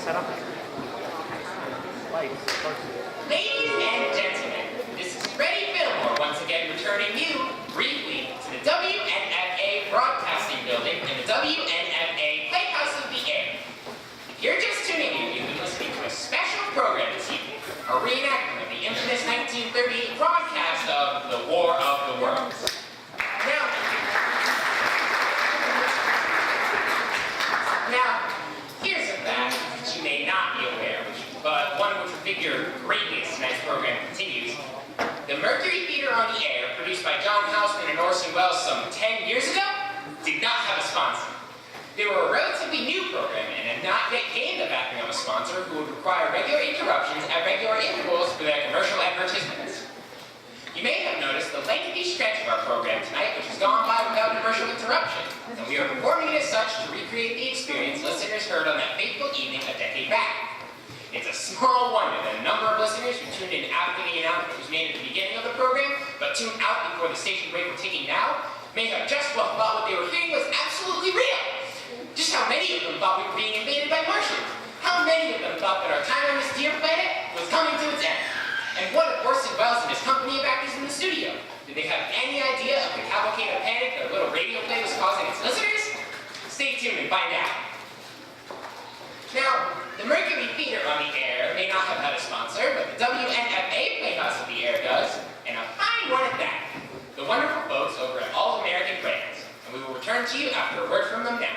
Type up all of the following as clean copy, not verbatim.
Ladies and gentlemen, this is Freddie Fillmore once again returning you briefly to the WNFA Broadcasting Building in the WNFA Playhouse of the Air. If you're just tuning in, you've been listening to a special program this evening, a reenactment of the infamous 1938 broadcast of The War of the Worlds. Now, here's a fact that you may not be aware of, but one which will figure greatly as tonight's program continues. The Mercury Theater on the Air, produced by John Houseman and Orson Welles some 10 years ago, did not have a sponsor. They were a relatively new program and had not yet gained the backing of a sponsor who would require regular interruptions at regular intervals for their commercial advertisements. You may have noticed the lengthy stretch of our program tonight, which has gone by without commercial interruption, and we are performing it as such to recreate the experience listeners heard on that fateful evening a decade back. It's a small wonder that a number of listeners who tuned in after the announcement was made at the beginning of the program, but tuned out before the station break we're taking now, may have just well thought what they were hearing was absolutely real. Just how many of them thought we were being invaded by Martians? How many of them thought that our time on this dear planet was coming to its end? And what of Orson Welles and his company of actors in the studio? Did they have any idea of the cavalcade of panic their little radio play was causing its listeners? Stay tuned and find out. Now, the Mercury Theater on the Air may not have had a sponsor, but the WNFA Playhouse of the Air does, and a fine one at that. The wonderful folks over at All American Brands, and we will return to you after a word from them now.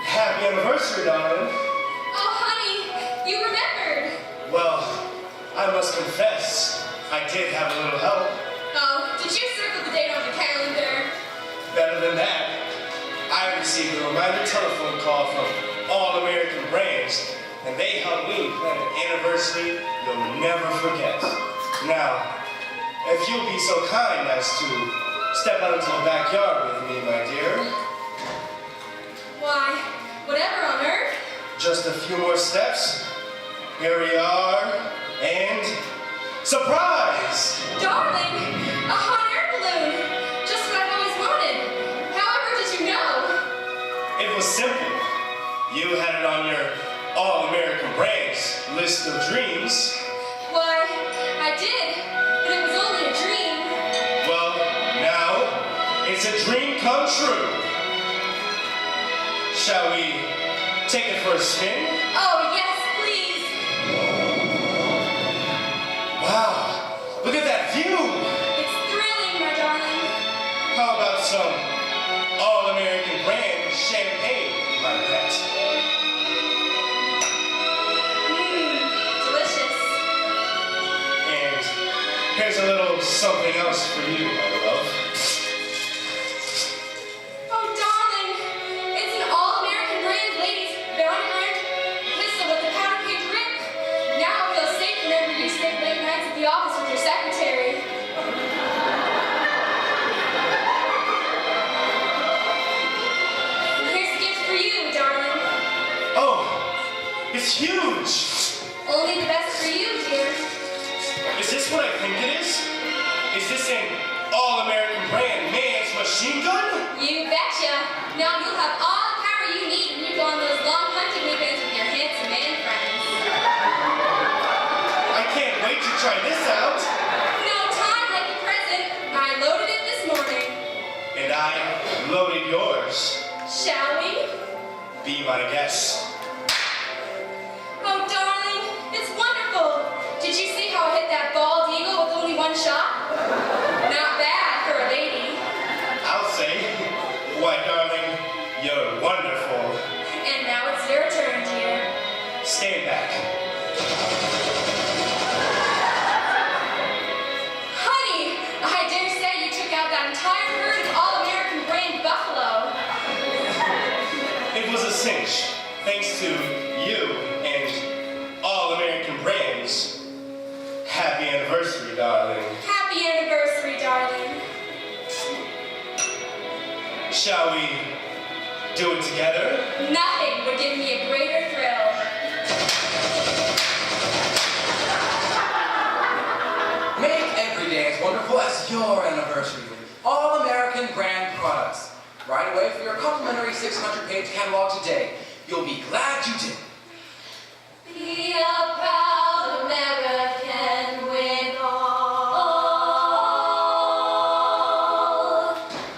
Happy anniversary, darling. Oh, honey, you remembered. Well, I must confess, I did have a little help. Oh, did you circle the date on the calendar? Better than that, I received a reminder telephone call from All American Brands, and they helped me plan an anniversary you'll never forget. Now, if you'll be so kind as to step out into the backyard with me, my dear. Why, whatever on earth. Just a few more steps. Here we are, and surprise! Darling, a hot air balloon. Just what I've always wanted. However, did you know? It was simple. You had it on your All-American Brands list of dreams. Why, I did, but it was only a dream. Well, now it's a dream come true. Shall we take it for a spin? Oh, yes, please. Wow, look at that view. It's thrilling, my darling. How about some All-American Brand champagne, my pet? Delicious. And here's a little something else for you, my love. Oh, darling, it's an all-American brand ladies bounty brand pistol with a powder pink grip. Now I feel safe whenever you stay late nights at the office with your secretary. Here's a gift for you, darling. Oh, it's huge. Only the best for you, dear. Is this what I think it is? Is this an All-American Brand man's machine gun? You betcha. Now you'll have all the power you need when you go on those long hunting weekends with your handsome man friends. I can't wait to try this out. No time like the present. I loaded it this morning. And I loaded yours. Shall we? Be my guest. Oh, darling, it's wonderful. Did you see how I hit that bald eagle with only one shot? Not bad for a lady. I'll say, why, darling, you're wonderful. And now it's your turn, dear. Stand back. Honey, I dare say you took out that entire herd of all-American Brand buffalo. It was a cinch, thanks to you and All-American Brands. Happy anniversary, darling. Happy anniversary, darling. Shall we do it together? Nothing would give me a greater thrill. Make every day as wonderful as your anniversary. All American American brand products. Right away for your complimentary 600-page catalog today. You'll be glad you did. Be a proud American with all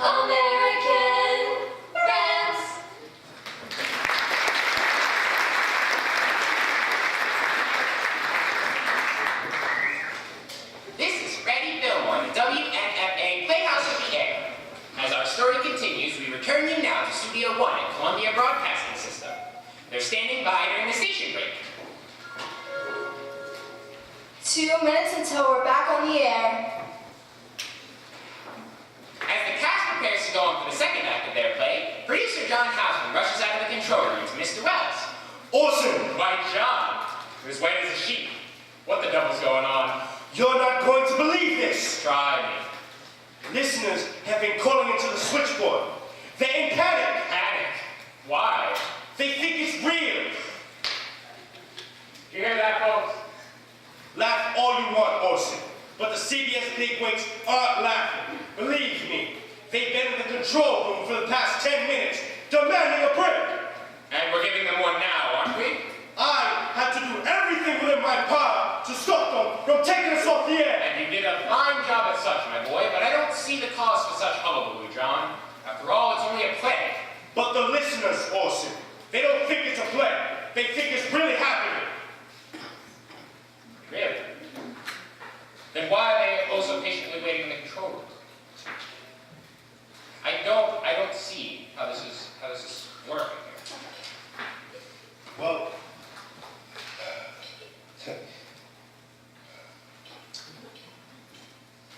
American brands. This is Freddie Fillmore, the WNFA Playhouse of the Air. As our story continues, we return you now to Studio 1 at Columbia Broadcasting System. They're standing by during the station break. 2 minutes until we're back on the air. As the cast prepares to go on for the second act of their play, producer John Houseman rushes out of the control room to Mr. Wells. Orson, Why, John, you're as white as a sheep. What the devil's going on? you're not going to believe this. Try me. Listeners have been calling into the switchboard. They're in panic. Panic. Why? They think it's real. You hear that, folks? Laugh all you want, Orson, but the CBS bigwigs aren't laughing. Believe me, they've been in the control room for the past 10 minutes, demanding a break. And we're giving them one now, aren't we? I had to do everything within my power to stop them from taking us off the air. And you did a fine job at such, my boy, but I don't see the cause for such hullabaloo, John. After all, it's only a play. But the listeners, Orson, they don't think it's a play. They think it's really happening. Really? Then why are they also patiently waiting in the control room? I don't see how this is working here. Well,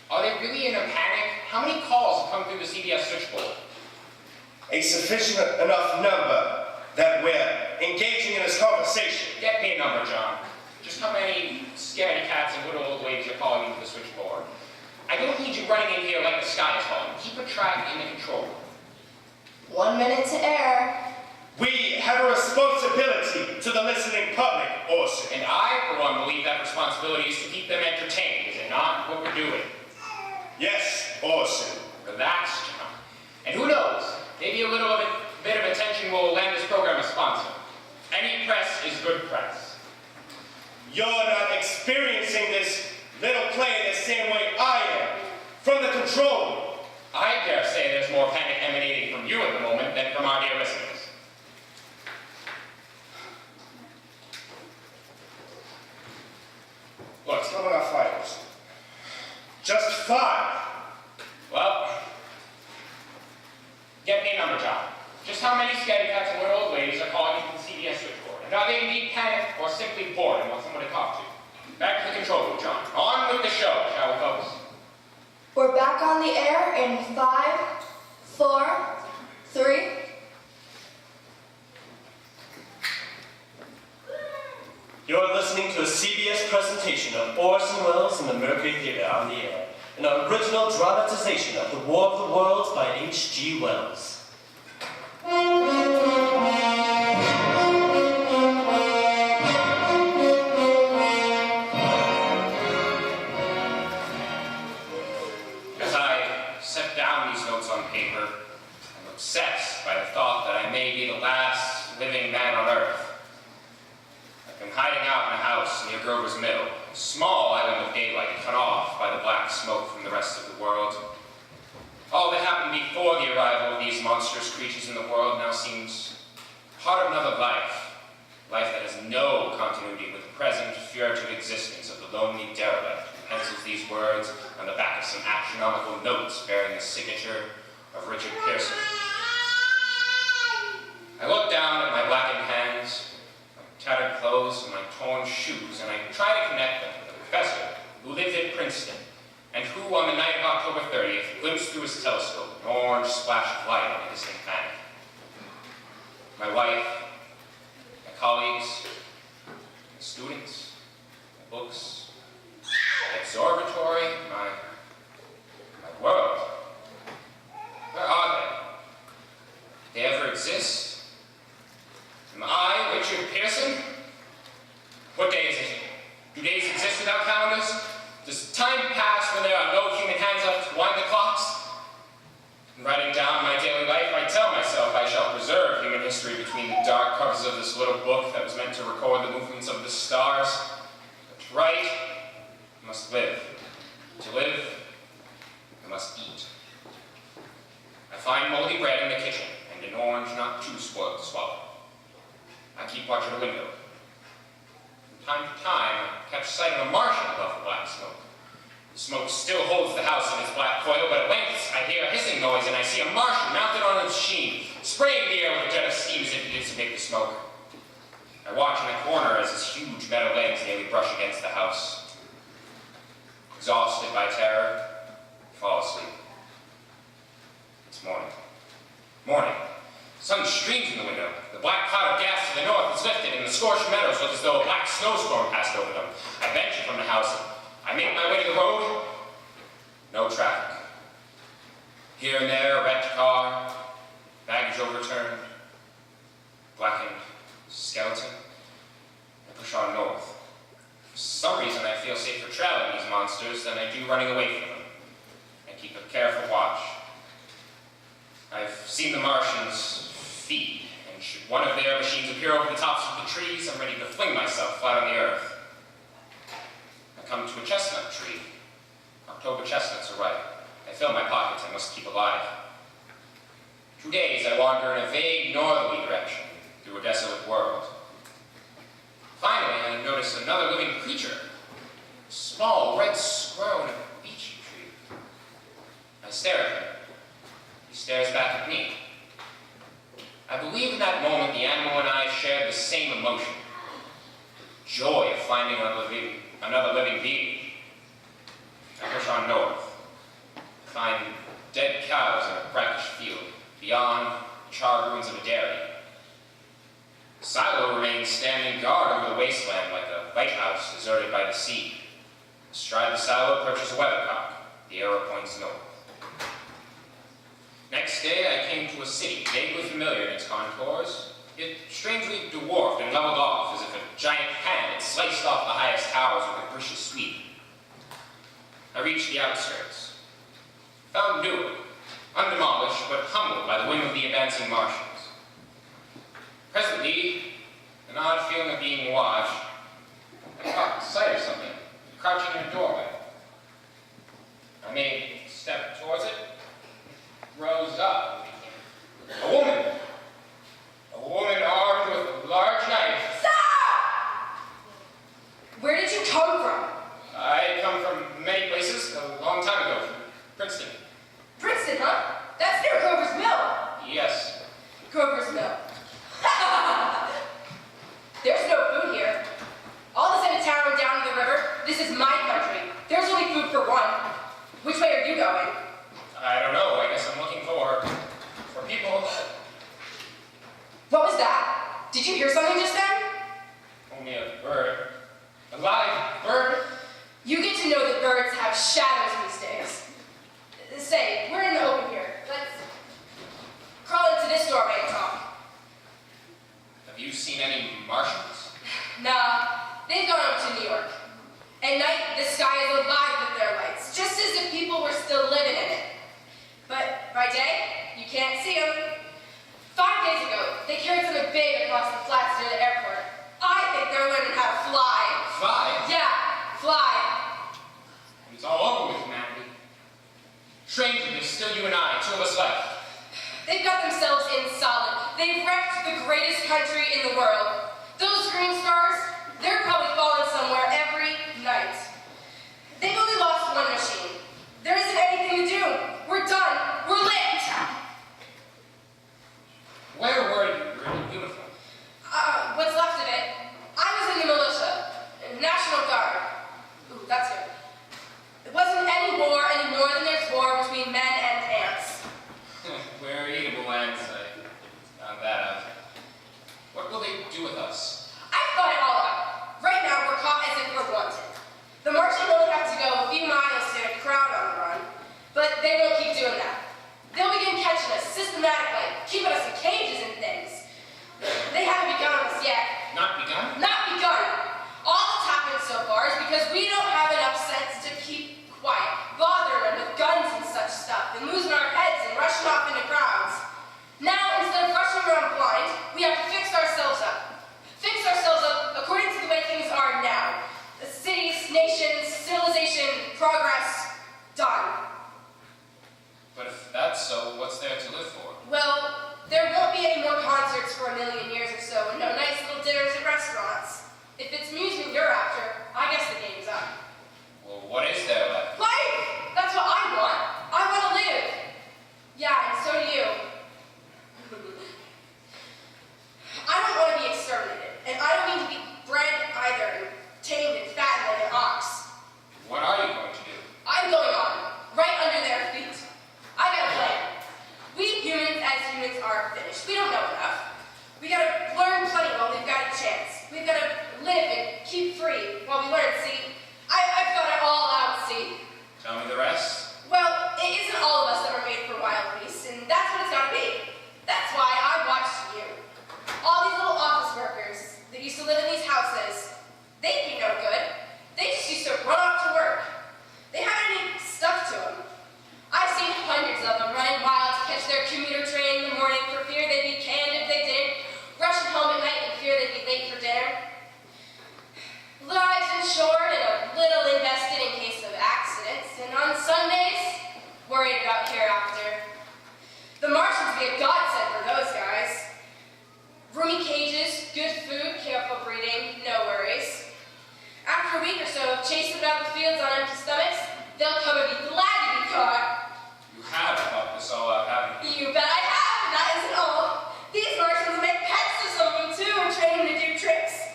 Are they really in a panic? How many calls have come through the CBS switchboard? a sufficient enough number that we're engaging in this conversation. Get me a number, John. Just how many scaredy cats and little old ladies you're calling into the switchboard. I don't need you running in here like the sky is falling. Keep a track in the control room. 1 minute to air. We have a responsibility to the listening public, Orson. And I, for one, believe that responsibility is to keep them entertained. Is it not what we're doing? Yes, Orson. Relax, John. And who knows? Maybe a little bit of attention will land this program a sponsor. Any press is good press. You're not experiencing this little play the same way I am. From the control room. I dare say there's more panic emanating from you at the moment than from our dear listeners. Look, how about our fighters? Just 5. Well, get me a number, John. Just how many scaredy cats and little old ladies are calling into the CBS switchboard? And are they indeed panicked or simply bored and want someone to talk to? Back to the control room, John. On with the show, shall we, folks? We're back on the air in 5, 4, 3. You're listening to a CBS presentation of Orson Welles and the Mercury Theatre on the Air, an original dramatization of The War of the Worlds by H.G. Wells. As I set down these notes on paper, I'm obsessed by the thought that I may be the last living man on Earth. I've been hiding out in a house near Grover's Mill, a small island of daylight cut off by the black smoke from the rest of the world. All that happened before the arrival of these monstrous creatures in the world now seems part of another life. Life that has no continuity with the present figurative existence of the lonely derelict who pencils these words on the back of some astronomical notes bearing the signature of Richard Pearson. I look down at my blackened hands, my tattered clothes, and my torn shoes, and I try to connect them with a professor who lived at Princeton, and who, on the night of October 30th, glimpsed through his telescope an orange splash of light on a distant planet. My wife, my colleagues, my students, my books, my observatory, my world. Where are they? Did they ever exist? Am I, Richard Pearson? What day is it? Do days exist without calendars? Does time pass when there are no human hands up to wind the clocks? mystery between the dark covers of this little book that was meant to record the movements of the stars. But to write, you must live. To live, you must eat. I find moldy bread in the kitchen, and an orange not too spoiled to swallow. I keep watch at the window. From time to time, I catch sight of a Martian above the black smoke. The smoke still holds the house in its black coil, but at length I hear a hissing noise, and I see a Martian mounted on a machine, spraying the air with a jet of steam as if to dissipate the smoke. I watch in the corner as his huge metal legs nearly brush against the house. Exhausted by terror, I fall asleep. It's morning. Morning. The sun streams in the window. The black cloud of gas to the north is lifted, and the scorched meadows look as though a black snowstorm passed over them. I venture from the house. I make my way to the road. No traffic. Here and there, a wrecked car, baggage overturned, blackened skeleton. I push on north. For some reason, I feel safer trailing these monsters than I do running away from them. I keep a careful watch. I've seen the Martians feed, and should one of their machines appear over the tops of the trees, I'm ready to fling myself flat on the earth. I come to a chestnut tree. October chestnuts are ripe. I fill my pockets. I must keep alive. 2 days I wander in a vague northerly direction through a desolate world. Finally, I notice another living creature. A small red squirrel in a beech tree. I stare at him. He stares back at me. I believe in that moment the animal and I shared the same emotion. Joy of finding another living being. I push on north. I find dead cows in a brackish field. Beyond, the charred ruins of a dairy. The silo remains standing guard over the wasteland like a lighthouse deserted by the sea. Astride the silo perches a weathercock. The arrow points north. Next day, I came to a city vaguely familiar in its contours, yet strangely dwarfed and leveled off as if a giant hand had sliced off the highest towers with a capricious sweep. I reached the outskirts. Found Newark, undemolished but humbled by the whim of the advancing Martians. Presently, an odd feeling of being watched, I caught sight of something crouching in a doorway. I made a step towards it, rose up. A woman! A woman armed with a large knife. Stop! Where did you come from? I come from many places, a long time ago, from Princeton. Princeton, huh? That's near Grover's Mill. Yes. Grover's Mill. There's no food here. All this end of town and down to the river, this is my country. There's only food for one. Which way are you going? I don't know. I guess I'm looking for people. What was that? Did you hear something just then? Only a bird. A live bird. You get to know that birds have shadows these days. Say, we're in the open here. Let's crawl into this doorway and talk. Have you seen any Martians? Nah, they've gone up to New York. At night, the sky is alive with their lights, just as if people were still living in it. But by day, you can't see them. 5 days ago, they carried something big across the flats near the airport. I think they're learning how to fly. Fly? Yeah, fly. It's all over with, Mandy. Strangely, there's still you and I, 2 of us left. They've got themselves in solid. They've wrecked the greatest country in the world. Those green stars, they're probably falling somewhere every night. They've only lost one machine. There isn't anything to do. We're done. We're licked. Where were you? You were in uniform. What's left of it? I was in the militia. National Guard. Ooh, that's good. It wasn't any war any more than there's war between men and ants. We're eatable ants. I found that out. What will they do with us? I've thought it all out. Right now, we're caught as if for a million years or so and no nice little dinners at restaurants. If it's amusement you're after, I guess the game's up. Well, what is there left? Life! That's what I want. I want to live. Yeah, and so do you. I don't want to be exterminated, and I don't mean to be bred either and tamed and fattened like an ox. What are you going to do? I'm going on, right under their feet. I got a plan. We humans, as humans, are finished. We don't know enough. We gotta learn plenty while we've got a chance. We've gotta live and keep free while we learn, see? I've thought it all out, see? Tell me the rest. Well, it isn't all of us that were made for wild beasts, and that's what it's gotta be. That's why I watched you. All these little office workers that used to live in these houses, they'd be no good. They just used to run off to work. They haven't any stuff to them. I've seen hundreds of them running wild to catch their commuter train in the morning for fear they'd be canned if they didn't, rushing home at night in fear they'd be late for dinner. Lives insured and a little invested in case of accidents, and on Sundays, worried about hereafter. The Martians be a godsend for those guys. Roomy cages, good food, careful breeding, no worries. After a week or so of chasing about the fields on empty stomachs, they'll come and be glad to be caught. You have thought this all out, haven't you? You bet I have, and that isn't all. These Martians make pets of some of them too and train them to do tricks.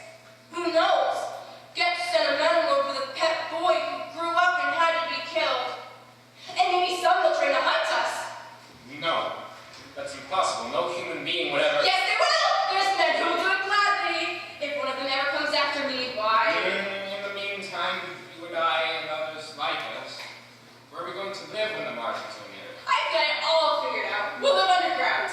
Who knows? Get sentimental over the pet boy who grew up and had to be killed. And maybe some will train to hunt us. No, that's impossible. No human being would ever... Yes, they will! There's men who will do it gladly. If one of them ever comes after me, why? In the meantime, you and I and others like us, where are we going to live when the Martians are near? I've got it all figured out. We'll live underground.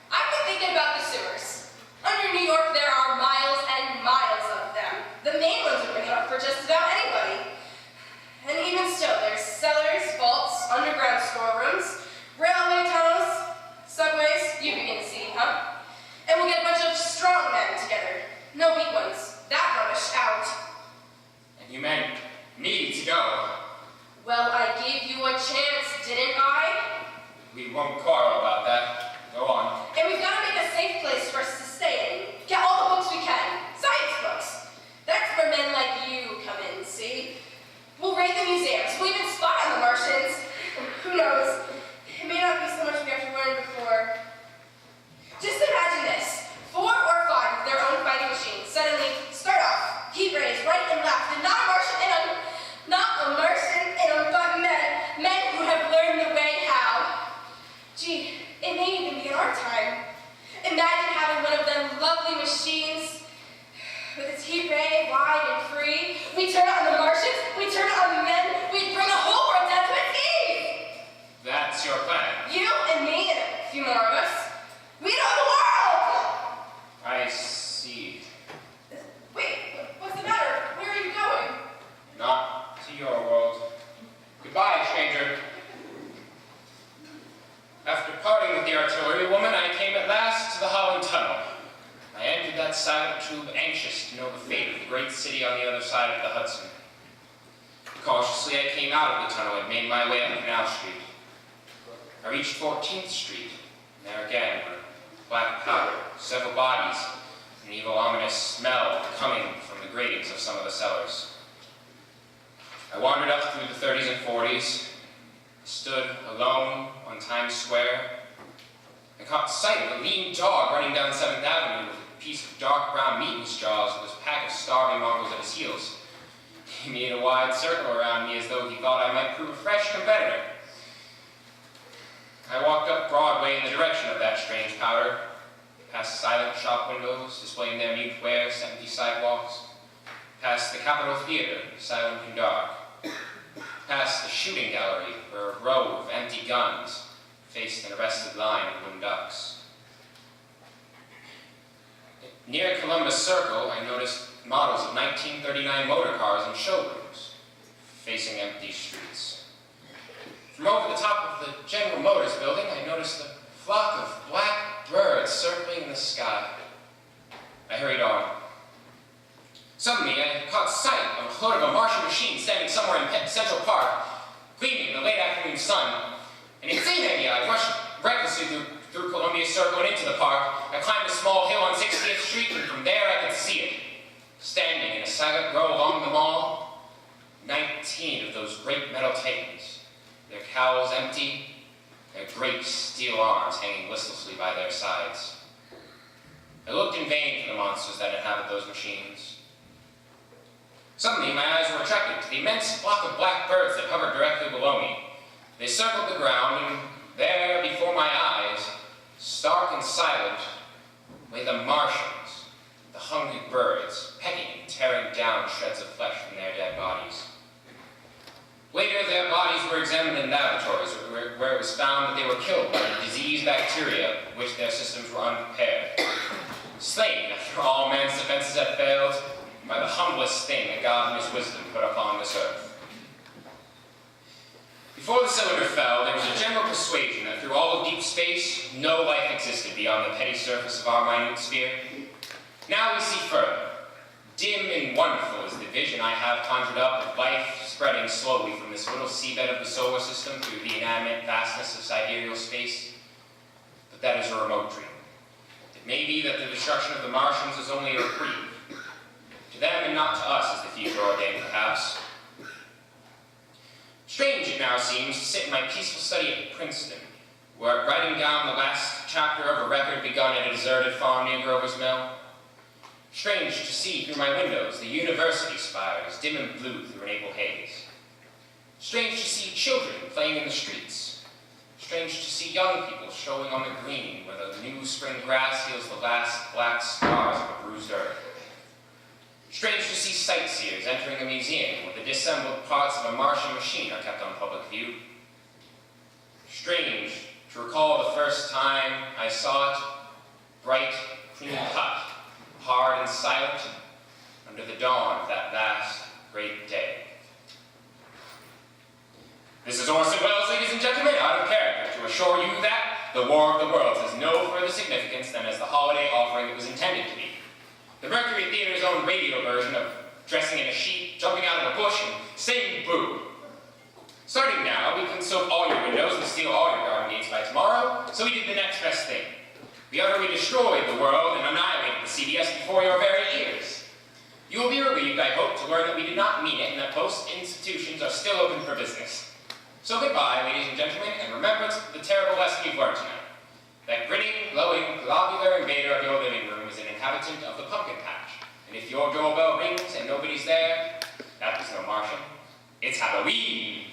I've been thinking about the sewers. Under New York, there are miles and miles of them. The main ones are big enough for just about anybody. And even still, there's cellars, vaults, underground storerooms, railway tunnels, subways, you begin to see, huh? And we'll get a bunch of strong men together. No weak ones. That rubbish out. And you men need to go. Well, I gave you a chance, didn't I? We won't quarrel about that. Go on. And we've got to make a safe place for us to stay in. Get all the books we can. Science books. That's where men like you come in, see? We'll raid the museums. We'll even spy on the Martians. Who knows? It may not be so much we have to learn before. Just imagine this. 4 or 5 with their own fighting machines suddenly start off, heat rays right and left, and not a Martian in them, but men who have learned the way how. Gee, it may even be in our time. Imagine having one of them lovely machines with its heat ray wide and free. We turn it on the Martians, we turn it on the men, we bring the whole world down to its knees. That's your plan. You and me and a few more of us. We know the world! I see. Wait, what's the matter? Where are you going? Not to your world. Goodbye, stranger. After parting with the artillery woman, I came at last to the Holland Tunnel. I entered that silent tube, anxious to know the fate of the great city on the other side of the Hudson. Cautiously, I came out of the tunnel and made my way up Canal Street. I reached 14th Street, and there again were black powder, several bodies, an evil, ominous smell coming from the gratings of some of the cellars. I wandered up through the 30s and 40s, stood alone on Times Square. I caught sight of a lean dog running down 7th Avenue with a piece of dark brown meat in his jaws with a pack of starving mongrels at his heels. He made a wide circle around me as though he thought I might prove a fresh competitor. I walked up Broadway in the direction of that strange powder, past silent shop windows displaying their mute wares to empty sidewalks, past the Capitol Theater, silent and dark, past the shooting gallery where a row of empty guns faced an arrested line of wooden ducks. Near Columbus Circle, I noticed models of 1939 motor cars in showrooms, facing empty streets. From over the top of the General Motors building, I noticed a flock of black birds circling in the sky. I hurried on. Suddenly, I caught sight of a hood of a Martian machine standing somewhere in Central Park, gleaming in the late afternoon sun. An insane idea, I rushed recklessly through Columbia Circle and into the park. I climbed a small hill 16 of those great metal titans, their cowls empty, their great steel arms hanging listlessly by their sides. I looked in vain for the monsters that inhabit those machines. Suddenly, my eyes were attracted to the immense flock of black birds that hovered directly below me. They circled the ground, and there, before my eyes, stark and silent, lay the Martians, the hungry birds, pecking and tearing down shreds of flesh from their dead bodies. Later, their bodies were examined in laboratories, where it was found that they were killed by disease bacteria, which their systems were unprepared. Slain, after all man's defenses had failed, by the humblest thing that God in his wisdom put upon this earth. Before the cylinder fell, there was a general persuasion that through all of deep space, no life existed beyond the petty surface of our minute sphere. Now we see further. Dim and wonderful is the vision I have conjured up of life spreading slowly from this little seabed of the solar system through the inanimate vastness of sidereal space. But that is a remote dream. It may be that the destruction of the Martians is only a reprieve. To them and not to us is the future ordained, perhaps. Strange it now seems to sit in my peaceful study at Princeton, where writing down the last chapter of a record begun at a deserted farm near Grover's Mill. Strange to see through my windows the university spires dim and blue through an April haze. Strange to see children playing in the streets. Strange to see young people showing on the green where the new spring grass heals the last black scars of a bruised earth. Strange to see sightseers entering a museum where the disassembled parts of a Martian machine are kept on public view. Strange to recall the first time I saw it, bright, clean cut, hard and silent, under the dawn of that vast, great day. This is Orson Welles, ladies and gentlemen, out of character, to assure you that the War of the Worlds has no further significance than as the holiday offering it was intended to be. The Mercury Theater's own radio version of dressing in a sheet, jumping out of a bush, and saying boo. Starting now, we can soak all your windows and steal all your garden gates by tomorrow, so we did the next best thing. We utterly destroyed the world and annihilated the CBS before your very ears. You will be relieved, I hope, to learn that we did not mean it and that most institutions are still open for business. So goodbye, ladies and gentlemen, and remember the terrible lesson you've learned tonight. That grinning, glowing, globular invader of your living room is an inhabitant of the pumpkin patch. And if your doorbell rings and nobody's there, that was no Martian. It's Halloween!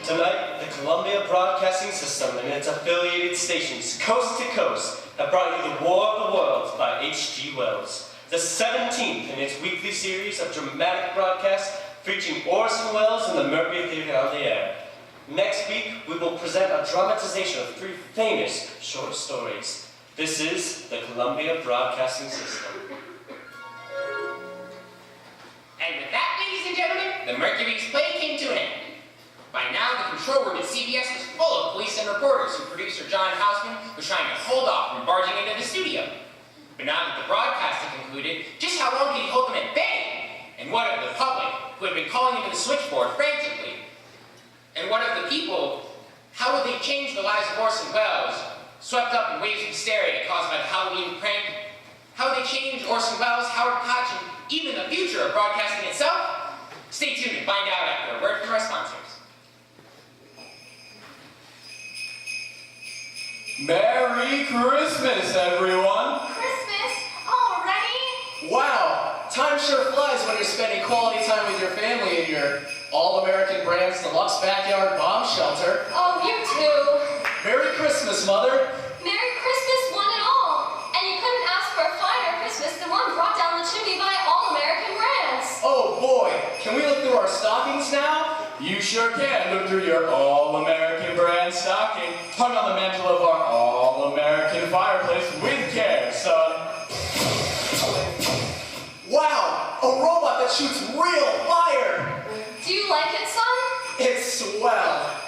Tonight, the Columbia Broadcasting System and its affiliated stations, coast to coast, have brought you The War of the Worlds by H.G. Wells, the 17th in its weekly series of dramatic broadcasts featuring Orson Welles and the Mercury Theater on the air. Next week, we will present a dramatization of 3 famous short stories. This is the Columbia Broadcasting System. And with that, ladies and gentlemen, the Mercury's play came to an end. By now, the control room at CBS was full of police and reporters who producer John Houseman was trying to hold off from barging into the studio. But now that the broadcast had concluded, just how long could he hold them at bay? And what of the public, who had been calling into the switchboard frantically? And what of the people? How would they change the lives of Orson Welles, swept up in waves of hysteria caused by the Halloween prank? How would they change Orson Welles, Howard Koch, and even the future of broadcasting itself? Stay tuned and find out after a word from our sponsors. Merry Christmas, everyone! Christmas already? Wow, time sure flies when you're spending quality time with your family in your all-American Brands Deluxe Backyard Bomb Shelter. Oh, you too. Merry Christmas, Mother! Merry Christmas, one and all. And you couldn't ask for a finer Christmas than one brought down the chimney by All-American Brands. Oh boy, can we look through our stockings now? You sure can look through your All-American Brand stocking, hung on the mantle of our All-American fireplace with care, son. Wow, a robot that shoots real fire! Do you like it, son? It's swell.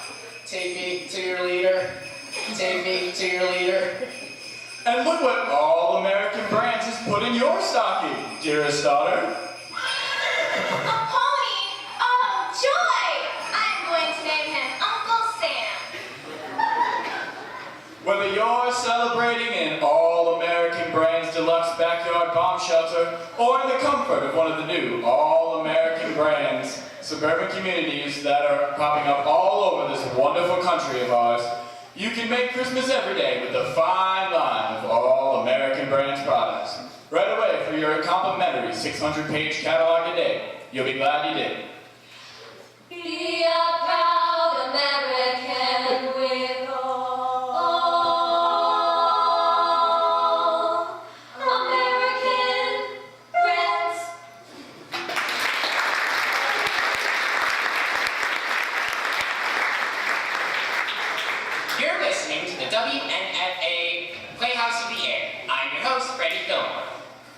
Take me to your leader. Take me to your leader. And look what All-American Brands has put in your stocking, dearest daughter. A pony! Oh, joy! I'm going to name him Uncle Sam. Whether you're shelter, or in the comfort of one of the new all-American brands suburban communities that are popping up all over this wonderful country of ours, you can make Christmas every day with the fine line of all American Brands products. Right away for your complimentary 600-page catalog a day. You'll be glad you did. Be a proud American with all American brands. You're listening to the WNFA Playhouse of the Air. I'm your host, Freddie Fillmore.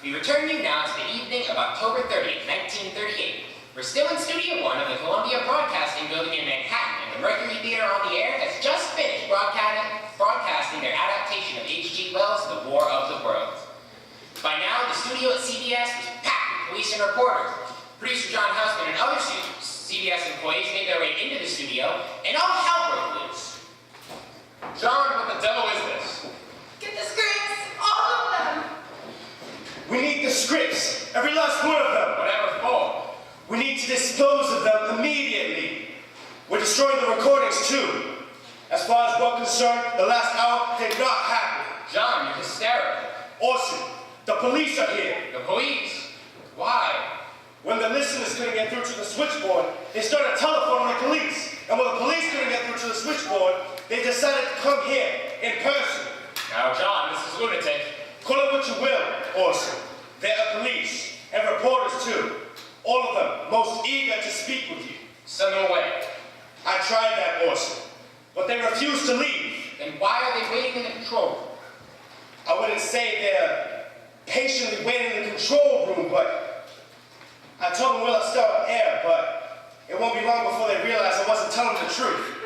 We return you now to the evening of October 30th, 1938. We're still in Studio 1 of the Columbia Broadcasting Building in Manhattan, and the Mercury Theater on the Air has just finished broadcasting their adaptation of H.G. Wells' The War of the Worlds. By now, the studio at CBS was packed with police and reporters. Producer John Houseman and other CBS employees made their way into the studio, and all hell broke loose. John, what the devil is this? Get the scripts, all of them. We need the scripts, every last one of them. Whatever for. We need to dispose of them immediately. We're destroying the recordings too. As far as we're concerned, the last hour did not happen. John, you're hysterical. Orson, the police are here. The police? Why? When the listeners couldn't get through to the switchboard, they started telephoning the police. And when the police couldn't get through to the switchboard, they decided to come here, in person. Now, John, this is lunatic. Call it what you will, Orson. There are police, and reporters too. All of them most eager to speak with you. Send them away. I tried that, Orson, but they refused to leave. Then why are they waiting in the control room? I wouldn't say they're patiently waiting in the control room, but I told them we'll start on air, but it won't be long before they realize I wasn't telling the truth.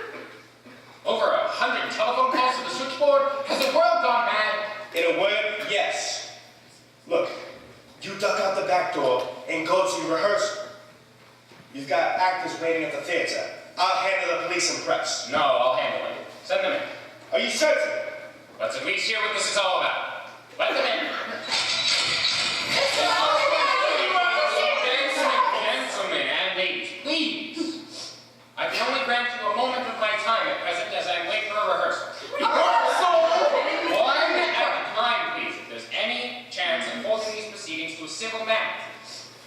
Over 100 telephone calls to the switchboard? Has the world gone mad? In a word, yes. Look, you duck out the back door and go to your rehearsal. You've got actors waiting at the theater. I'll handle the police and press. No, I'll handle it. Send them in. Are you certain? Let's at least hear what this is all about. Let them in. Gentlemen and ladies, please. I can only grant you a moment of my time at present as I wait for a rehearsal. One at a time, please, if there's any chance of holding these proceedings to a civil manner.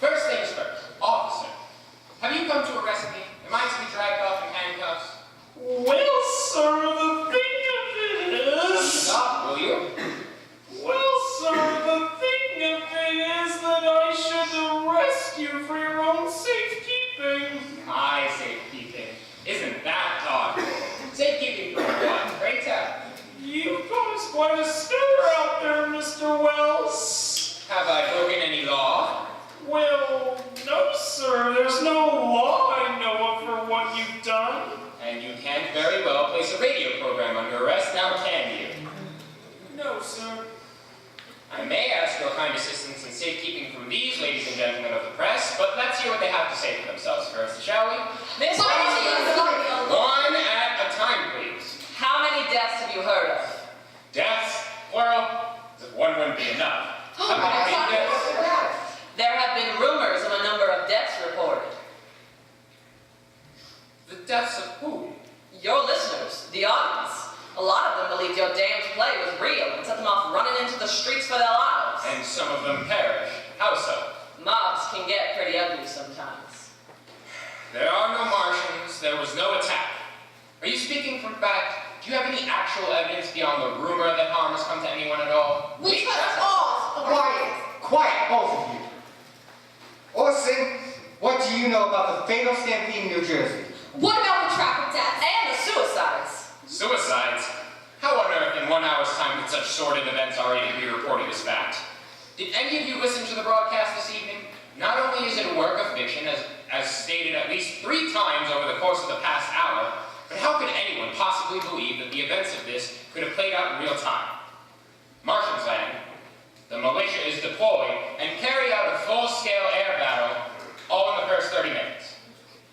First things first, officer. Have you come to arrest me? Am I to be dragged off in handcuffs? Well, sir, the thing of it is... Stop, will you? Well, sir, the thing of it is that I should arrest you for your own safekeeping. My safekeeping. Isn't that talk? Safekeeping for what? Pray tell. You've caused quite a stir out there, Mr. Wells. Have I broken any law? Well, no, sir. There's no law I know of for what you've done. And you can't very well place a radio program under arrest now, can you? No, sir. I may ask your kind assistance in safekeeping from these ladies and gentlemen of the press, but let's hear what they have to say for themselves first, shall we? Miss One at a time, please. How many deaths have you heard of? Deaths, plural, one wouldn't be enough. How many deaths? There have been rumors of a number of deaths reported. The deaths of who? Your listeners, the audience. A lot of them believed your damned play was real and set them off running into the streets for their lives. And some of them perish. How so? Mobs can get pretty ugly sometimes. There are no Martians. There was no attack. Are you speaking from fact? Do you have any actual evidence beyond the rumor that harm has come to anyone at all? We cut off. Quiet, both of you. Orson, what do you know about the fatal stampede in New Jersey? What about the traffic deaths? And the suicides. Suicides? How on earth in 1 hour's time could such sordid events already be reported as fact? Did any of you listen to the broadcast this evening? Not only is it a work of fiction, as stated at least 3 times over the course of the past hour, but how could anyone possibly believe that the events of this could have played out in real time? Martians land, the militia is deployed, and carry out a full-scale air battle, all in the first 30 minutes.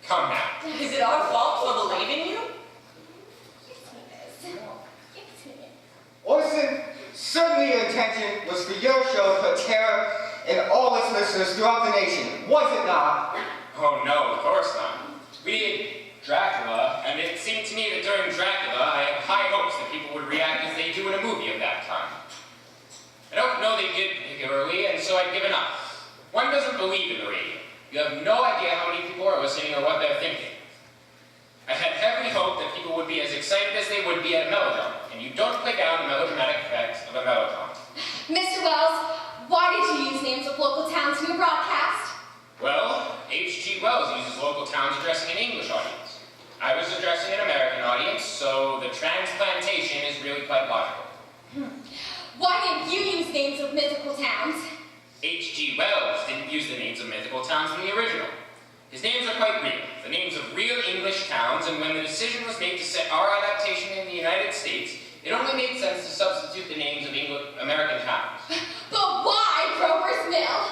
Come now. Is it our fault for believing you? Orson, certainly your intention was for your show to put terror in imagination, was it not? Oh no, of course not. We did Dracula, and it seemed to me that during Dracula, I had high hopes that people would react as they do in a movie of that time. I don't know they did particularly, and so I'd given up. One doesn't believe in the radio. You have no idea how many people are listening or what they're thinking. I had every hope that people would be as excited as they would be at a melodrama, and you don't play down the melodramatic effects of a melodrama. Mr. Wells, why did you use names of local towns in your broadcast? Well, H.G. Wells uses local towns addressing an English audience. I was addressing an American audience, so the transplantation is really quite logical. Why didn't you use names of mythical towns? H.G. Wells didn't use the names of mythical towns in the original. His names are quite real, the names of real English towns, and when the decision was made to set our adaptation in the United States, it only made sense to substitute the names of American towns. But why Grover's Mill?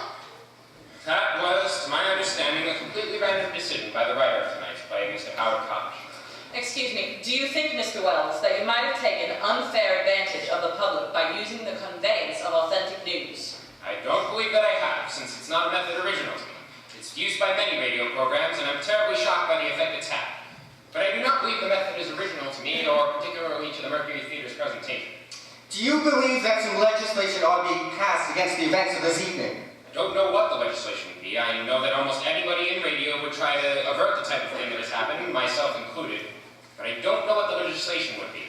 That was, to my understanding, a completely random decision by the writer of tonight, by Mr. Howard Koch. Excuse me, do you think, Mr. Wells, that you might have taken unfair advantage of the public by using the conveyance of authentic news? I don't believe that I have, since it's not a method original to me. It's used by many radio programs, and I'm terribly shocked by the effect it's had. But I do not believe the method is original to me, or particularly to the Mercury Theater's presentation. Do you believe that some legislation ought to be passed against the events of this evening? I don't know what the legislation would be. I know that almost anybody in radio would try to avert the type of thing that has happened, myself included. But I don't know what the legislation would be.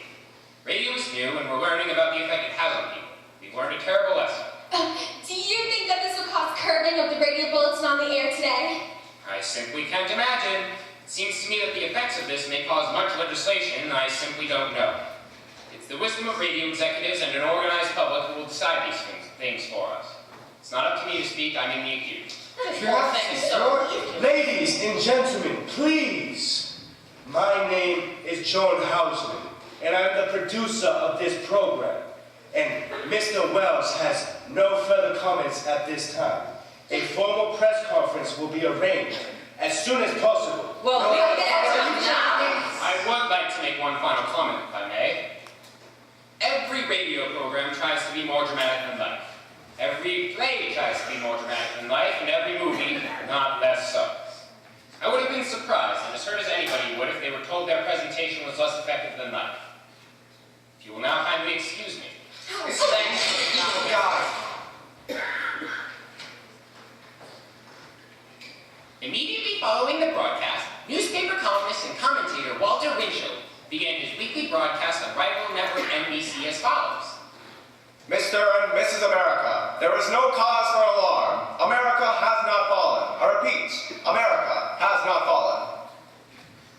Radio is new, and we're learning about the effect it has on people. We've learned a terrible lesson. Do you think that this will cause curbing of the radio bulletin on the air today? I simply can't imagine. It seems to me that the effects of this may cause much legislation, and I simply don't know. It's the wisdom of radio executives and an organized public who will decide these things for us. It's not up to me to speak, I'm in the accused. Ladies and gentlemen, please. My name is John Hausman, and I'm the producer of this program. And Mr. Wells has no further comments at this time. A formal press conference will be arranged as soon as possible. Well, we have to I would like to make one final comment, if I may. Every radio program tries to be more dramatic than life. Every play tries to be more dramatic than life, and every movie not less so. I would have been surprised, and as hurt as anybody would, if they were told their presentation was less effective than life. If you will now kindly excuse me. Immediately following the broadcast, newspaper columnist and commentator Walter Winchell began his weekly broadcast on rival network NBC as follows. Mr. and Mrs. America, there is no cause for alarm. America has not fallen. I repeat, America has not fallen.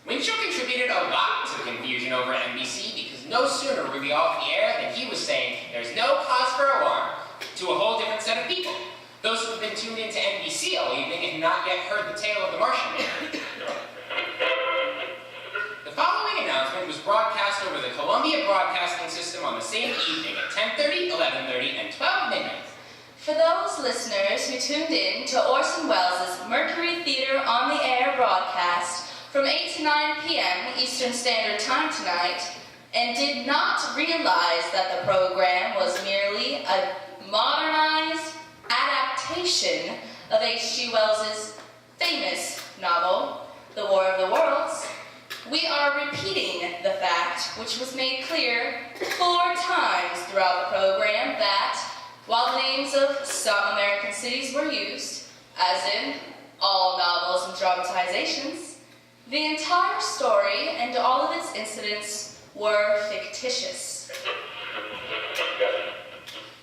Winchell contributed a lot to the confusion over at NBC because no sooner were we off the air than he was saying there's no cause for alarm to a whole different set of people. Those who have been tuned into NBC all evening and not yet heard the tale of the Martian Man. The following announcement was broadcast over the Columbia Broadcasting System on the same evening at 10:30, 11:30, and 12 midnight. For those listeners who tuned in to Orson Welles' Mercury Theater on the Air broadcast from 8 to 9 p.m. Eastern Standard Time tonight, and did not realize that the program was merely a modernized adaptation of H.G. Wells' famous novel, The War of the Worlds, we are repeating the fact, which was made clear 4 times throughout the program, that while the names of some American cities were used, as in all novels and dramatizations, the entire story and all of its incidents were fictitious.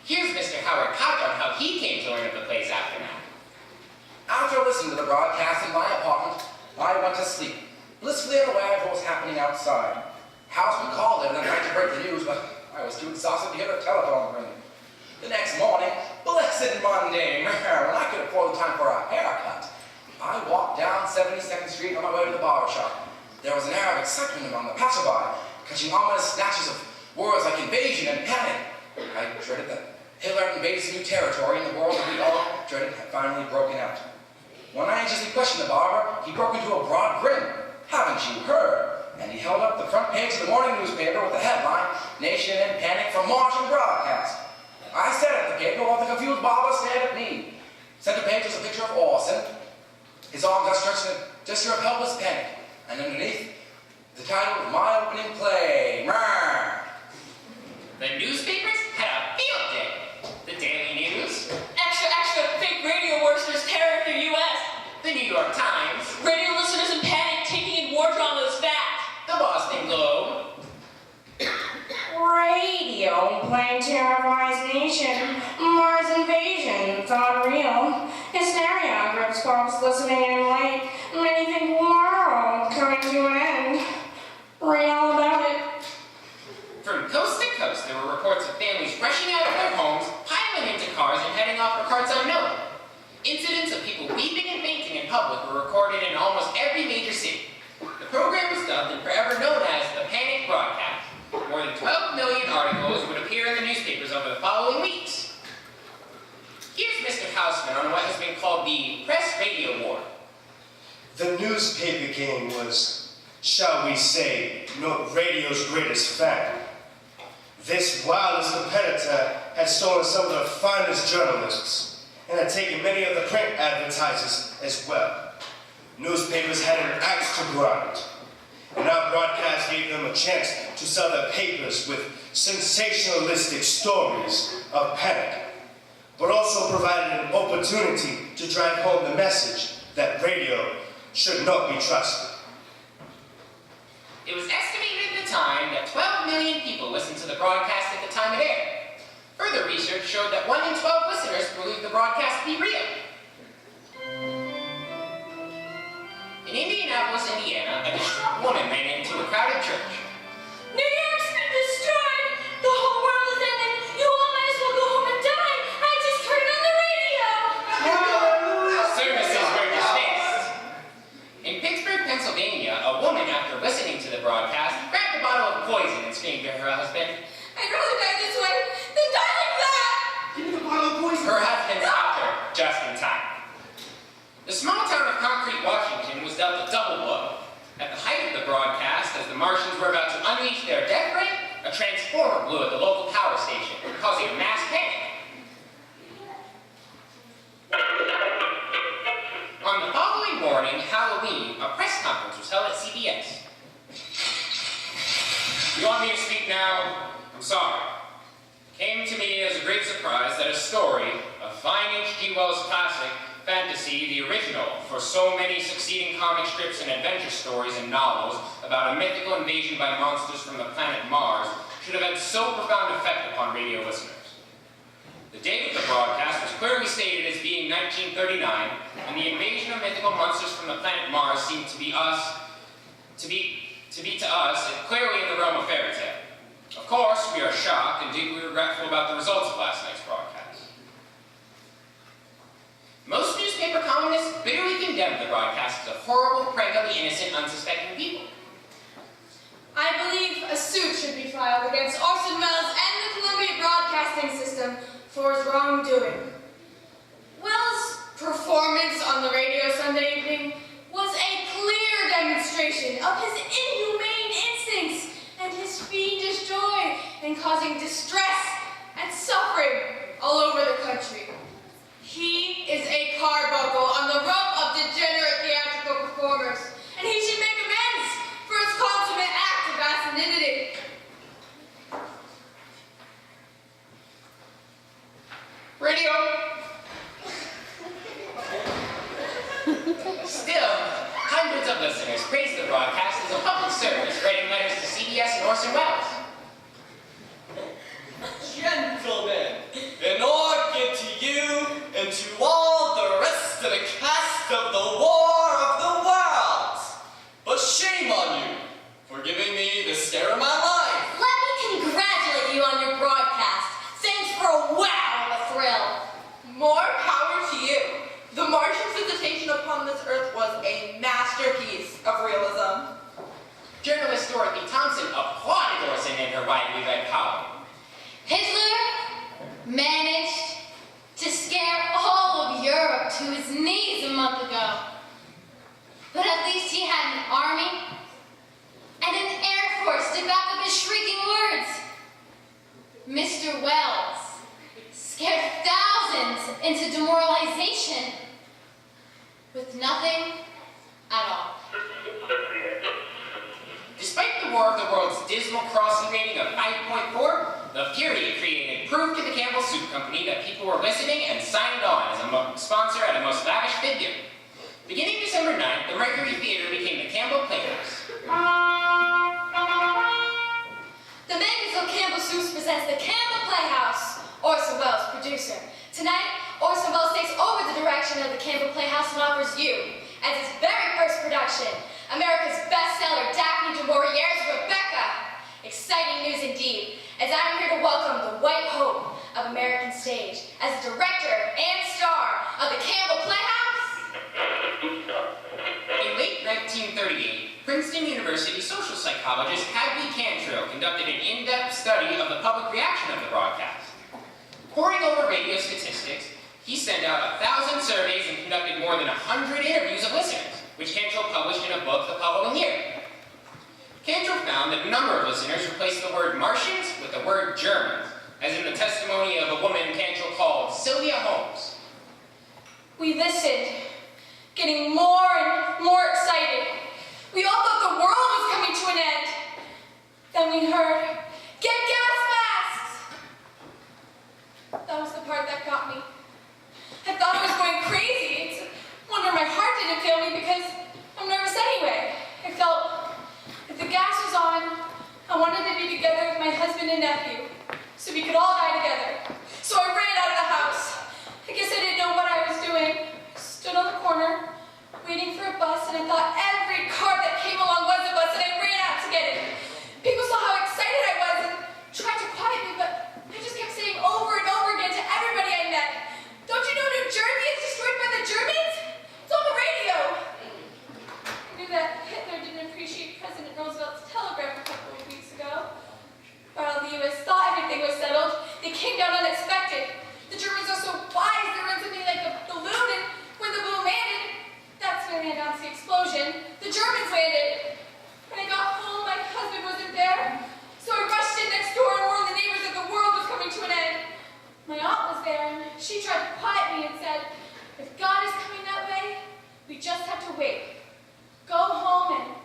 Here's Mr. Howard Koch on how he came to learn of the play's aftermath. After listening to the broadcast in my apartment, I went to sleep, blissfully unaware of what was happening outside. Houseman called in the night to break the news, but I was too exhausted to hear the telephone ring. The next morning, blessed Monday, when I could afford the time for a haircut, I walked down 72nd Street on my way to the barber shop. There was an air of excitement among the passerby, catching ominous snatches of words like invasion and panic. I dreaded that Hitler had invaded some new territory and the world that we all dreaded had finally broken out. When I anxiously questioned the barber, he broke into a broad grin. Haven't you heard? And he held up the front page of the morning newspaper with the headline, Nation in Panic from Martian Broadcast. I stared at the paper while the confused barber stared at me. Center page was a picture of Orson. His arms outstretched in a gesture of helpless panic. And underneath, the title of my opening play, Murr. The newspapers had a field day. The Daily News, Extra, extra, fake radio worsters tear through U.S. the New York Times, Radio listeners in panic, taking in war drama is fact. the Boston Globe, Radio plane terrifies nation. Mars invasion, it's unreal. Hysteria grips folks listening in late. Many think world coming to an end. Read all about it. from coast to coast, there were reports of families rushing out of their homes, piling into cars, and heading off for parts unknown. Incidents of people weeping and fainting in public were recorded in almost every major city. The program was dubbed and forever known as the Panic Broadcast. More than 12 million articles would appear in the newspapers over the following weeks. Here's Mr. Hausman on what has been called the press radio war. The newspaper game was, shall we say, radio's greatest fan. This wildest competitor had stolen some of the finest journalists and had taken many of the print advertisers as well. Newspapers had an axe to grind, and our broadcast gave them a chance to sell their papers with sensationalistic stories of panic, but also provided an opportunity to drive home the message that radio should not be trusted. It was estimated at the time that 12 million people listened to the broadcast at the time it aired. Further research showed that 1 in 12 listeners believed the broadcast to be real. In Indianapolis, Indiana, a distraught woman ran into a crowded church. New York's been destroyed. The whole world is ending. You all might as well go home and die. I just heard it on the radio. Services were dismissed. In Pittsburgh, Pennsylvania, a woman, after listening to the broadcast, grabbed a bottle of poison and screamed to her husband. I'd rather die this way than die like that. Give me the bottle of poison. Her husband stopped her just in time. The small town of Concrete, Washington was dealt a double blow. At the height of the broadcast, as the Martians were about to unleash their death ray, a transformer blew at the local power station, causing a mass panic. On the following morning, Halloween, a press conference was held at CBS. You want me to speak now? I'm sorry. It came to me as a great surprise that a story, a fine H.G. Wells classic, fantasy, the original, for so many succeeding comic strips and adventure stories and novels about a mythical invasion by monsters from the planet Mars, should have had so profound effect upon radio listeners. The date of the broadcast was clearly stated as being 1939, and the invasion of mythical monsters from the planet Mars seemed to be to us clearly in the realm of fairy tale. Of course, we are shocked and deeply regretful about the results of last night's broadcast. Most newspaper columnists bitterly condemned the broadcast as a horrible prank on the innocent, unsuspecting people. I believe a suit should be filed against Orson Welles and the Columbia Broadcasting System for his wrongdoing. Wells' performance on the radio Sunday evening was a clear demonstration of his inhumane instincts and his fiendish joy in causing distress and suffering all over the country. He is a carbuncle on the rump of degenerate theatrical performers, and he should make amends for his consummate act of asininity. Radio! Still, hundreds of listeners praised the broadcast as a public service, writing letters to CBS and Orson Welles. Gentlemen, in order to you and to all the rest of the cast of the War of the Worlds. But shame on you for giving me the scare of my life. Let me congratulate you on your broadcast. Thanks for a wow and a thrill. More power to you. The Martian visitation upon this Earth was a masterpiece of realism. Journalist Dorothy Thompson applauded Orson and her widely read column. Hitler managed to scare all of Europe to his knees a month ago. But at least he had an army and an air force to back up his shrieking words. Mr. Wells scared thousands into demoralization dismal crossing rating of 5.4, the fury it created proved to the Campbell Soup Company that people were listening and signed on as a sponsor at a most lavish figure. Beginning December 9th, the Mercury Theater became the Campbell Playhouse. The makers of Campbell Soups presents the Campbell Playhouse. Orson Welles, producer. Tonight, Orson Welles takes over the direction of the Campbell Playhouse and offers you, as his very first production, America's bestseller, Daphne du Maurier's Rebecca. Exciting news indeed, as I am here to welcome the white hope of American stage as the director and star of the Campbell Playhouse. In late 1938, Princeton University social psychologist Hadley Cantrill conducted an in-depth study of the public reaction of the broadcast. Poring over radio statistics, he sent out 1,000 surveys and conducted more than 100 interviews of listeners, which Cantrill published in a book the following year. Cantrill found that a number of listeners replaced the word Martians with the word Germans, as in the testimony of a woman Cantrill called Sylvia Holmes. We listened, getting more and more excited. We all thought the world was coming to an end. Then we heard, "Get gas masks!" That was the part that got me. I thought I was going crazy. It's a wonder my heart didn't fail me because I'm nervous anyway. I felt if the gas was on, I wanted to be together with my husband and nephew so we could all die together. So I ran out of the house. I guess I didn't know what I was doing. I stood on the corner, waiting for a bus, and I thought every car that came along was a bus, and I ran out to get it. People saw how excited I was and tried to quiet me, but I just kept saying over and over again to everybody I met, "Don't you know New Jersey is destroyed by the Germans? It's on the radio." I knew that Hitler didn't appreciate President Roosevelt's telegram a couple of weeks ago. While the U.S. thought everything was settled, they came down unexpected. The Germans are so wise, they run something like a balloon, and when the balloon landed, that's when they announced the explosion. The Germans landed. When I got home, my husband wasn't there, so I rushed in next door and warned the neighbors that the world was coming to an end. My aunt was there, and she tried to quiet me and said, "If God is coming that way, we just have to wait. Go home and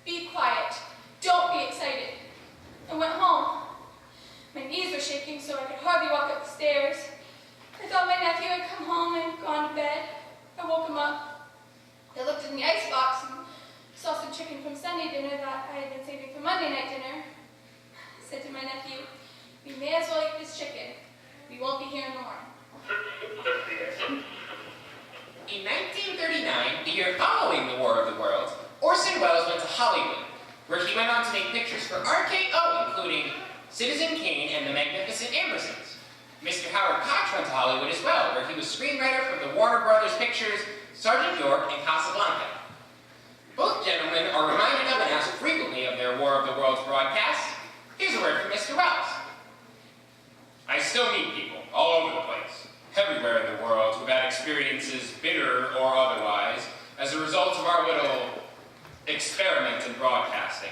be quiet. Don't be excited." I went home. My knees were shaking so I could hardly walk up the stairs. I thought my nephew had come home and gone to bed. I woke him up. I looked in the icebox and saw some chicken from Sunday dinner that I had been saving for Monday night dinner. I said to my nephew, "We may as well eat this chicken. We won't be here in the morning." In 1939, the year following the War of the Worlds, Orson Welles went to Hollywood, where he went on to make pictures for RKO, including Citizen Kane and the Magnificent Ambersons. Mr. Howard Koch went to Hollywood as well, where he was screenwriter for the Warner Brothers pictures Sergeant York and Casablanca. Both gentlemen are reminded of and asked frequently of their War of the Worlds broadcasts. Here's a word from Mr. Welles. "I still meet people all over the place, everywhere in the world, who've had experiences, bitter or otherwise, as a result of our little experiment in broadcasting.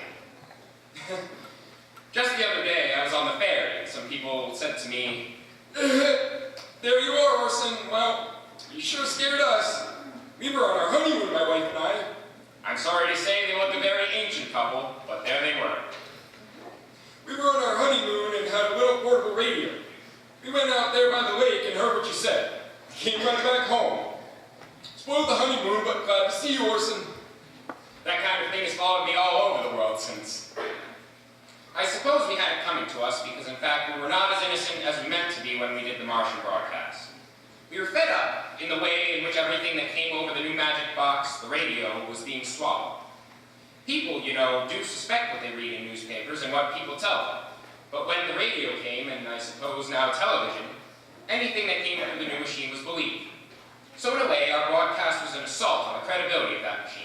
Just the other day, I was on the ferry, and some people said to me, 'There you are, Orson. Well, you sure scared us. We were on our honeymoon, my wife and I.' I'm sorry to say they looked a very ancient couple, but there they were. 'We were on our honeymoon and had a little portable radio. We went out there by the lake and heard what you said. Came right back home. Spoiled the honeymoon, but glad to see you, Orson.' That kind of thing has followed me all over the world since. I suppose we had it coming to us because, in fact, we were not as innocent as we meant to be when we did the Martian broadcast. We were fed up in the way in which everything that came over the new magic box, the radio, was being swallowed. People, you know, do suspect what they read in newspapers and what people tell them. But when the radio came, and I suppose now television, anything that came through the new machine was believed. So in a way, our broadcast was an assault on the credibility of that machine.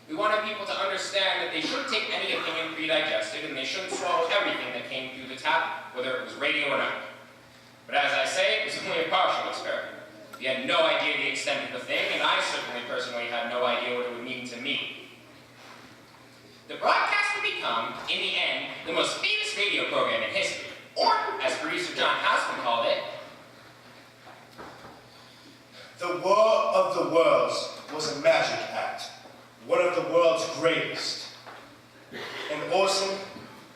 We wanted people to understand that they shouldn't take any opinion pre-digested, and they shouldn't swallow everything that came through the tap, whether it was radio or not. But as I say, it was only a partial experiment. We had no idea the extent of the thing, and I certainly personally had no idea what it would mean to me. The broadcast would become, in the end, the most famous radio program in history, or, as producer John Houseman called it, The War of the Worlds was a magic act, one of the world's greatest. And Orson,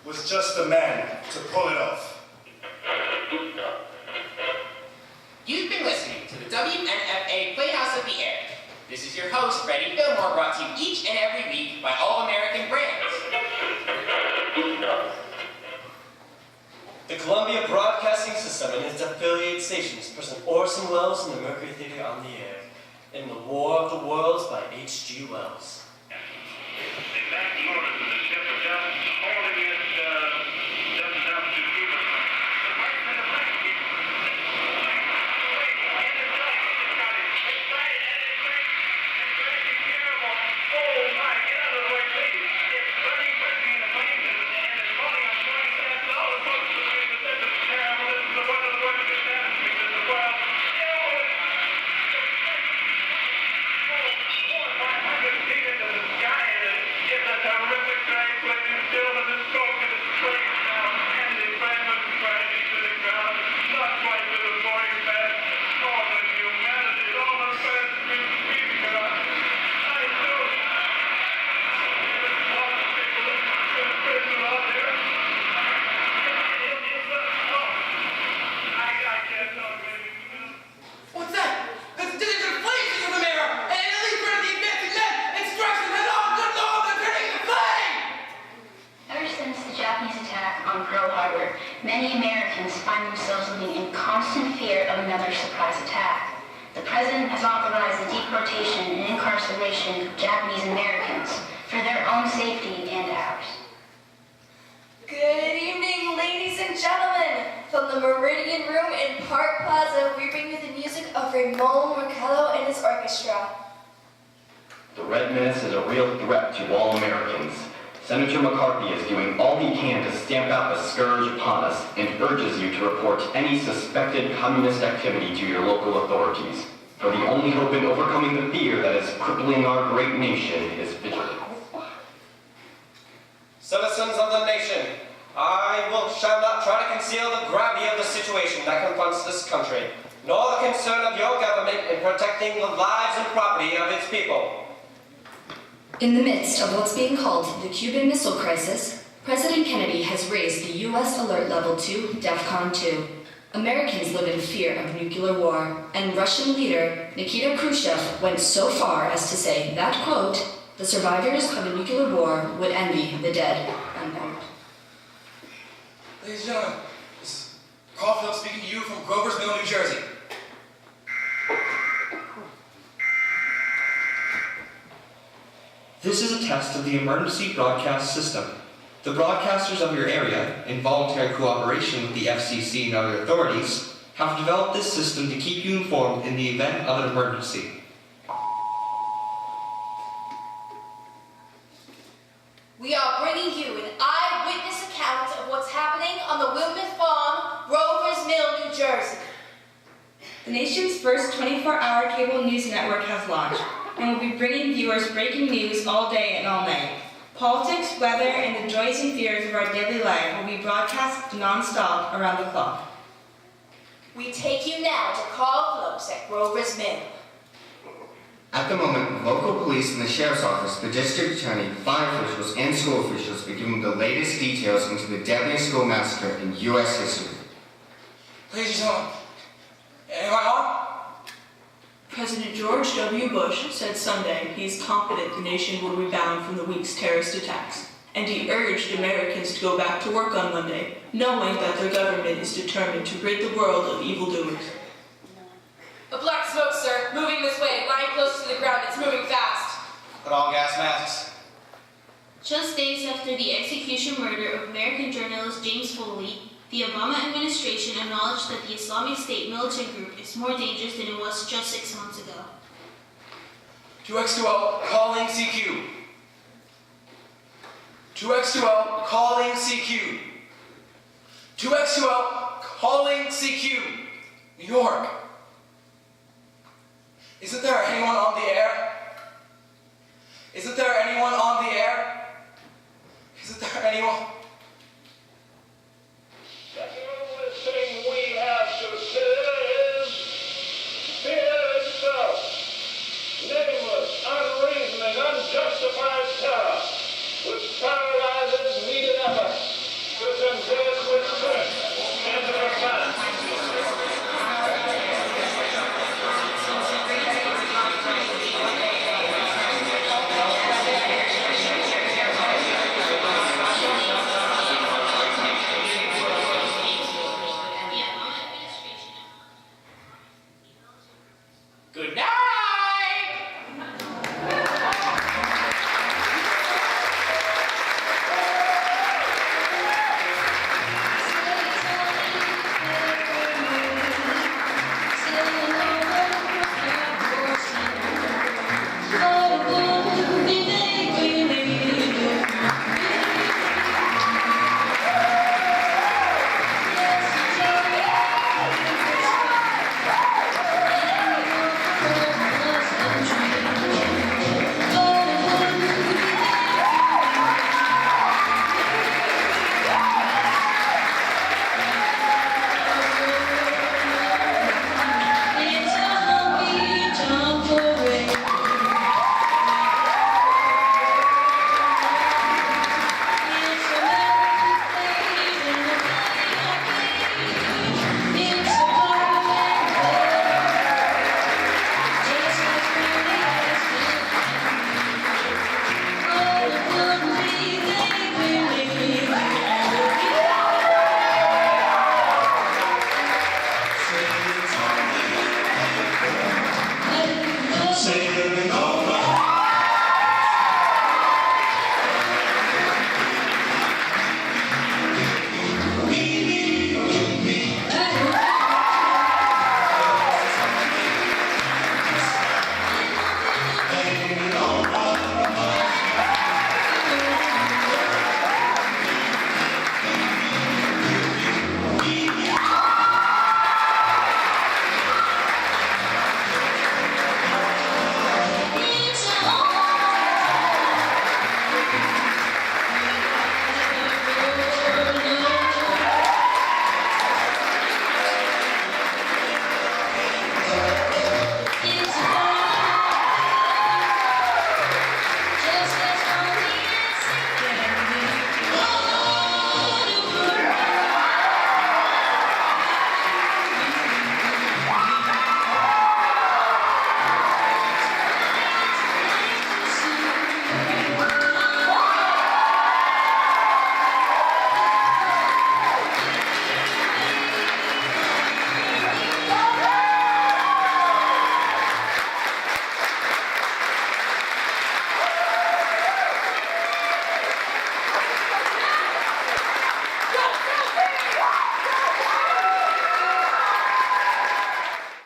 was just the man to pull it off. You've been listening to the WNFA Playhouse of the Air. This is your host, Freddie Fillmore, brought to you each and every week by All American Brands. The Columbia Broadcasting System and its affiliate stations present Orson Welles and the Mercury Theater on the Air in The War of the Worlds by H.G. Wells. Exact orders of the ship are just holding it just enough to keep us. The fights in the flank. Wait, get the flank. It's right, and it's great. It's great. It's terrible. Oh my, get out of the way, please. It's burning in the flames and it's falling on flying steps. All the folks are doing this. This is terrible. This is one of the worst catastrophes in the world. What's that? There's flames in the mirror, and it leads rid of the advancing men and strikes them head on. Good Lord, they're turning to flame! Ever since the Japanese attack on Pearl Harbor, many Americans find themselves living in constant fear of another surprise attack. The president has authorized the deportation and incarceration of Japanese Americans for their own safety and ours. Good evening, ladies and gentlemen. From the Meridian Room in Park Plaza, we bring you the music of Ramon Mercado and his orchestra. The Red Menace is a real threat to all Americans. Senator McCarthy is doing all he can to stamp out the scourge upon us and urges you to report any suspected communist activity to your local authorities. For the only hope in overcoming the fear that is crippling our great nation is vigilance. Citizens of the nation, shall not try to conceal the gravity of the situation that confronts this country, nor the concern of your government in protecting the lives and property of its people. In the midst of what's being called the Cuban Missile Crisis, President Kennedy has raised the U.S. alert level to DEFCON 2. Americans live in fear of nuclear war, and Russian leader Nikita Khrushchev went so far as to say that, quote, the survivors of a nuclear war would envy the dead, unquote. Ladies and gentlemen, this is Caulfield speaking to you from Grover's Mill, New Jersey. This is a test of the emergency broadcast system. The broadcasters of your area, in voluntary cooperation with the FCC and other authorities, have developed this system to keep you informed in the event of an emergency. We are bringing you an eyewitness account of what's happening on the Wilmeth Farm, Grover's Mill, New Jersey. The nation's first 24-hour cable news network has launched and will be bringing viewers breaking news all day and all night. Politics, weather, and the joys and fears of our daily life will be broadcast non-stop around the clock. We take you now to call close at Grover's Mill. At the moment, local police and the sheriff's office, the district attorney, fire officials, and school officials are giving the latest details into the deadliest school massacre in U.S. history. Ladies and gentlemen, am I on? President George W. Bush said Sunday he is confident the nation will rebound from the week's terrorist attacks, and he urged Americans to go back to work on Monday, knowing that their government is determined to rid the world of evildoers. A black smoke, sir. Moving this way. Lying close to the ground. It's moving fast. Put all gas masks. Just days after the execution murder of American journalist James Foley, the Obama administration acknowledged that the Islamic State militant group is more dangerous than it was just 6 months ago. 2X2L calling CQ. 2X2L calling CQ. 2X2L calling CQ. New York. Isn't there anyone on the air? Isn't there anyone on the air? Isn't there anyone?